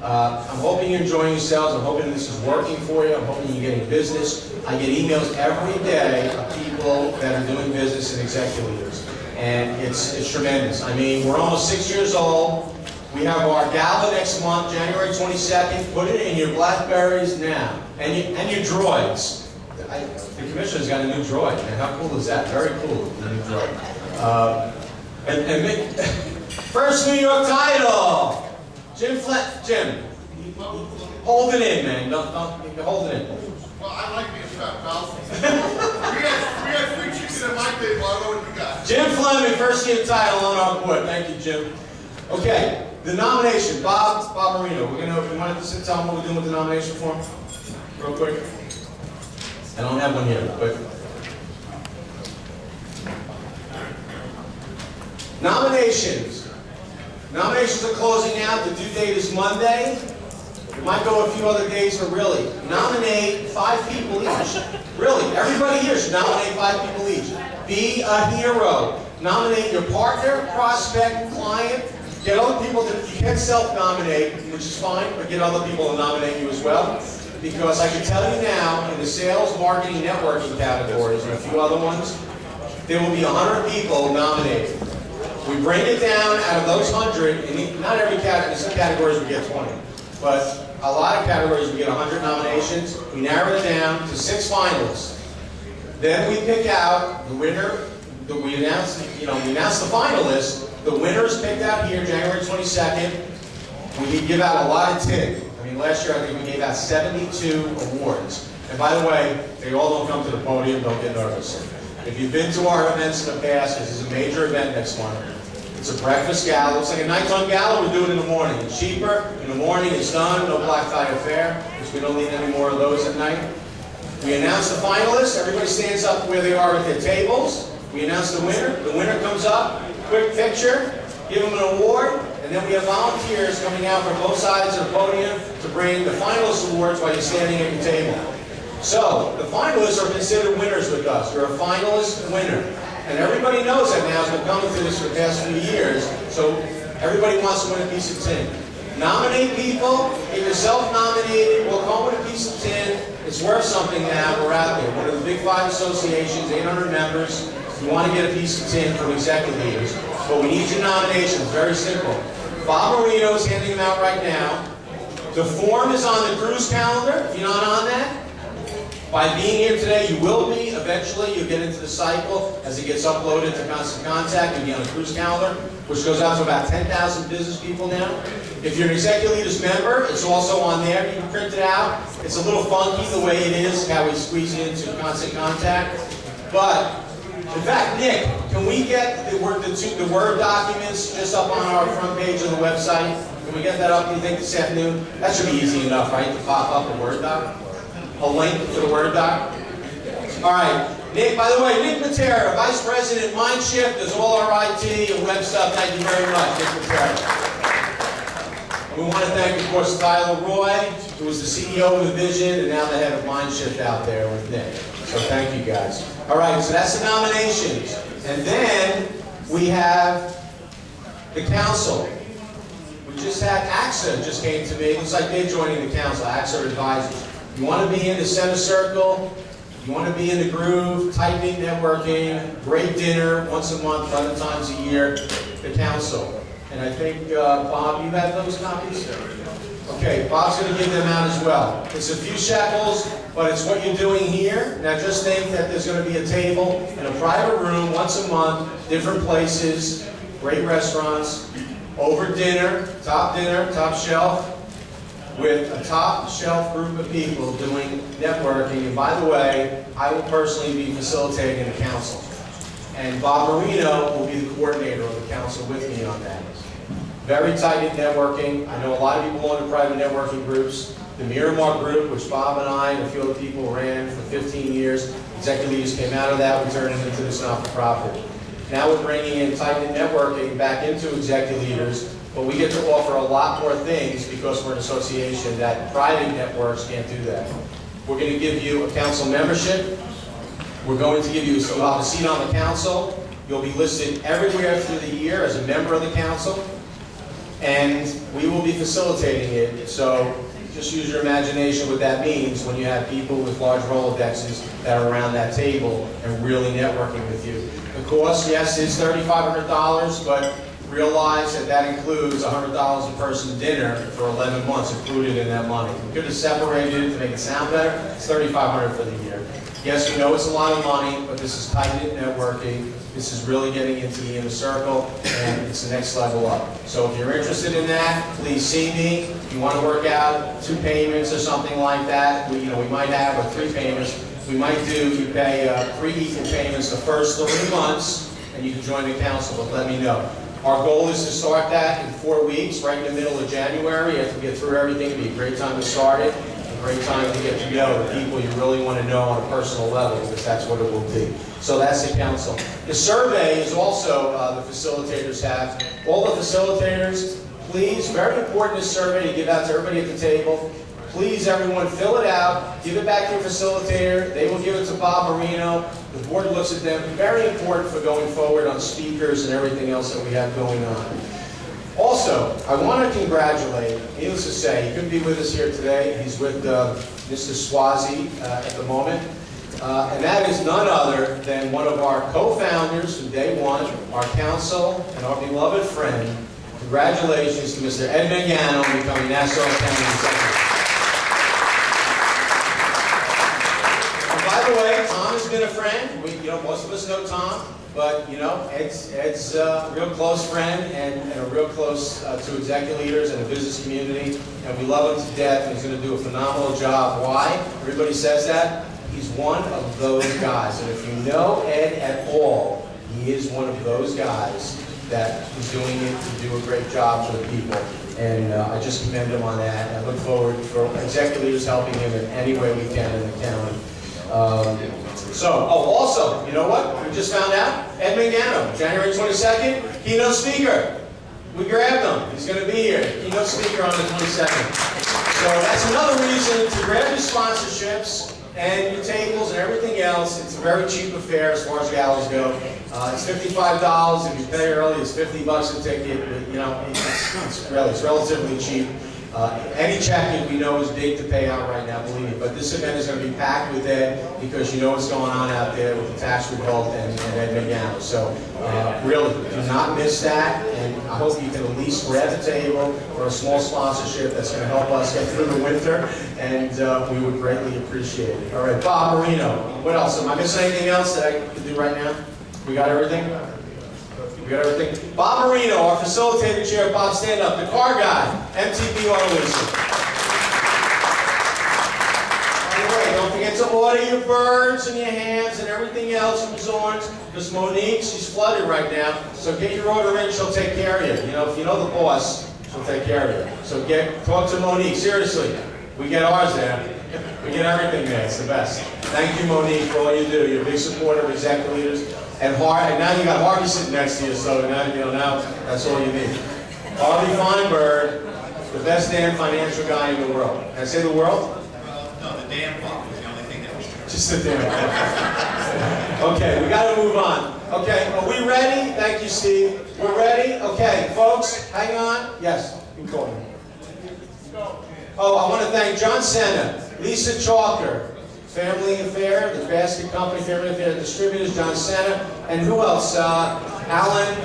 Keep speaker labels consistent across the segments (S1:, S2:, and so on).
S1: I'm hoping you're enjoying yourselves. I'm hoping this is working for you. I'm hoping you're getting business. I get emails every day of people that are doing business in Execuleaders. And it's tremendous. I mean, we're almost 6 years old. We have our gala next month, January 22nd. Put it in your Blackberries now. And your droids. The commissioner's got a new droid, man. How cool is that? Very cool, the new droid. First New York title! Jim, hold it in, man. Don't hold it in.
S2: Well, I like being fat, pal. we had free chicken at my table. I don't know what you got.
S1: Jim Fleming, first year title on our board. Thank you, Jim. Okay, the nomination. Bob Marino. We wanted to tell him what we're doing with the nomination form, real quick. I don't have one here, but nominations. Nominations are closing out. The due date is Monday. It might go a few other days, but really, nominate 5 people each. Really, everybody here should nominate 5 people each. Be a hero. Nominate your partner, prospect, client. Get other people that you can self-nominate, which is fine, but get other people to nominate you as well. Because I can tell you now, in the sales, marketing, networking categories, and a few other ones, there will be 100 people nominated. We bring it down out of those 100, and not every category, in some categories we get 20, but a lot of categories we get 100 nominations. We narrow it down to 6 finalists. Then we pick out the winner. We announce the finalists. The winner is picked out here, January 22nd. We give out a lot of TIG. I mean, last year I think we gave out 72 awards. And by the way, they all don't come to the podium. Don't get nervous. If you've been to our events in the past, this is a major event next month. It's a breakfast gala. Looks like a nighttime gala. We do it in the morning. It's cheaper. In the morning, it's done. No black tie affair, because we don't need any more of those at night. We announce the finalists. Everybody stands up where they are at their tables. We announce the winner. The winner comes up. Quick picture. Give them an award. And then we have volunteers coming out from both sides of the podium to bring the finalist awards while you're standing at your table. So, the finalists are considered winners with us. You're a finalist winner. And everybody knows that now, as we've been coming through this for the past few years, so everybody wants to win a piece of tin. Nominate people, get yourself nominated, we'll come with a piece of tin. It's worth something now, we're out there. One of the big 5 associations, 800 members. You want to get a piece of tin from Execuleaders. But we need your nominations, very simple. Bob Marino is handing them out right now. The form is on the cruise calendar, if you're not on that. By being here today, you will be. Eventually, you'll get into the cycle as it gets uploaded to Constant Contact. You'll be on the cruise calendar, which goes out to about 10,000 business people now. If you're an Execuleaders member, it's also on there. You can print it out. It's a little funky the way it is, how we squeeze it into Constant Contact. But, in fact, Nick, can we get the Word documents just up on our front page of the website? Can we get that up, do you think, this afternoon? That should be easy enough, right, to pop up a Word doc? A link to the Word doc. All right, Nick, by the way, Nick Matera, Vice President, Mindshift, does all our IT and web stuff. Thank you very much, Nick Matera. And we want to thank, of course, Tyler Roy, who was the CEO of the Vision and now the head of Mindshift out there with Nick. So thank you, guys. All right, so that's the nominations. And then we have the council. We just had AXA just came to me. It looks like they're joining the council, AXA Advisors. You want to be in the center circle, you want to be in the groove, tight-knit networking, great dinner once a month, 11 times a year, the council. And I think, Bob, you have those copies? Okay, Bob's going to give them out as well. It's a few shekels, but it's what you're doing here. Now just think that there's going to be a table in a private room once a month, different places, great restaurants, over dinner, top shelf, with a top shelf group of people doing networking. And by the way, I will personally be facilitating the council. And Bob Marino will be the coordinator of the council with me on that. Very tight-knit networking. I know a lot of people belong to private networking groups. The Miramar group, which Bob and I and a few other people ran for 15 years. Execuleaders came out of that. We turned it into this not-for-profit. Now we're bringing in tight-knit networking back into Execuleaders. But we get to offer a lot more things because we're an association that private networks can't do that. We're going to give you a council membership. We're going to give you a seat on the council. You'll be listed everywhere through the year as a member of the council. and we will be facilitating it. So just use your imagination what that means when you have people with large Rolodexes that are around that table and really networking with you. The cost, yes, is $3,500, but realize that that includes $100 a person dinner for 11 months included in that money. We could have separated it to make it sound better. It's $3,500 for the year. Yes, we know it's a lot of money, but this is tight-knit networking. This is really getting into the inner circle, and it's the next level up. So if you're interested in that, please see me. If you want to work out 2 payments or something like that, we might have, or 3 payments. We might do, you pay 3 equal payments the first 3 months, and you can join the council, but let me know. Our goal is to start that in 4 weeks, right in the middle of January. After we get through everything, it'll be a great time to start it. Great time to get to know the people you really want to know on a personal level, because that's what it will be. So that's the council. The survey is also the facilitators have. All the facilitators, please, very important, this survey to give out to everybody at the table. Please, everyone, fill it out, give it back to your facilitator. They will give it to Bob Marino. The board looks at them. Very important for going forward on speakers and everything else that we have going on. Also, I want to congratulate, needless to say, he couldn't be with us here today. He's with Mr. Swazi at the moment. And that is none other than one of our co-founders from day one, our council, and our beloved friend. Congratulations to Mr. Ed Mangano becoming Nassau County Executive. And by the way, Tom has been a friend. Most of us know Tom. But, Ed's a real close friend and a real close to Execuleaders and the business community. And we love him to death, and he's going to do a phenomenal job. Why? Everybody says that. He's one of those guys. And if you know Ed at all, he is one of those guys that is doing it to do a great job for the people. And I just commend him on that. And I look forward for Execuleaders helping him in any way we can in the county. Also, you know what? We just found out, Ed Mangano, January 22nd, keynote speaker. We grabbed him. He's going to be here, keynote speaker on the 22nd. So that's another reason to grab your sponsorships and your tables and everything else. It's a very cheap affair as far as galas go. It's $55. If you pay early, it's $50 a ticket. But, it's relatively cheap. Any check we know is big to pay out right now, believe me. But this event is going to be packed with Ed because you know what's going on out there with the tax revolt and Ed Mangano. So really, do not miss that. And I hope you can at least grab the table for a small sponsorship that's going to help us get through the winter. And we would greatly appreciate it. All right, Bob Marino. What else? Am I missing anything else that I can do right now? We got everything? We got everything? Bob Marino, our facilitator chair. Bob, stand up. The car guy, MTP Auto Leasing. By the way, don't forget to order your birds and your hams and everything else from Zorn's, because Monique, she's flooded right now. So get your order in, she'll take care of you. If you know the boss, she'll take care of you. So talk to Monique. Seriously, we get ours there. We get everything there. It's the best. Thank you, Monique, for all you do. You're a big supporter of Execuleaders. And now you got Harvey sitting next to you, so now that's all you need. Harvey Feinberg, the best damn financial guy in the world. Can I say the world?
S2: No, the damn fuck was the only thing that was true.
S1: Just the damn. Okay, we got to move on. Okay, are we ready? Thank you, Steve. We're ready? Okay, folks, hang on. Yes, you call me. Oh, I want to thank John Senna, Lisa Chalker, Family Affair, the basket company, Family Affair Distributors, John Senna, and who else? Alan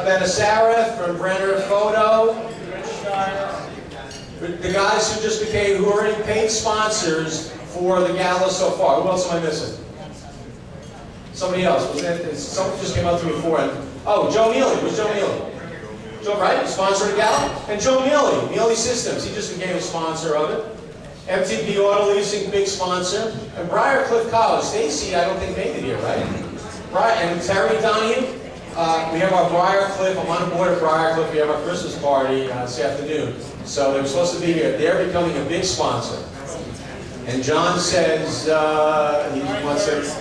S1: Benassara from Brenner Photo. The guys who already paid sponsors for the gala so far. Who else am I missing? Somebody else. Someone just came up to me before. Oh, Joe Neely. Who's Joe Neely? Joe, right? Sponsor of the gala? And Joe Neely, Neely Systems. He just became a sponsor of it. MTP Auto Leasing, big sponsor. And Briarcliff College. Stacy, I don't think made it here, right? And Terry Donahue. We have our Briarcliff. I'm on board at Briarcliff. We have our Christmas party this afternoon. So they were supposed to be here. They're becoming a big sponsor. And John says he wants it.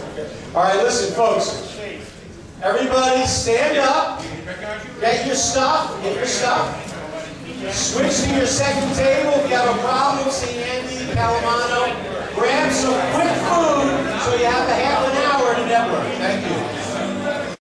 S1: All right, listen, folks. Everybody stand up. Get your stuff. Switch to your second table. If you have a problem, see Andy Calamano. Grab some quick food so you have a half an hour to network. Thank you.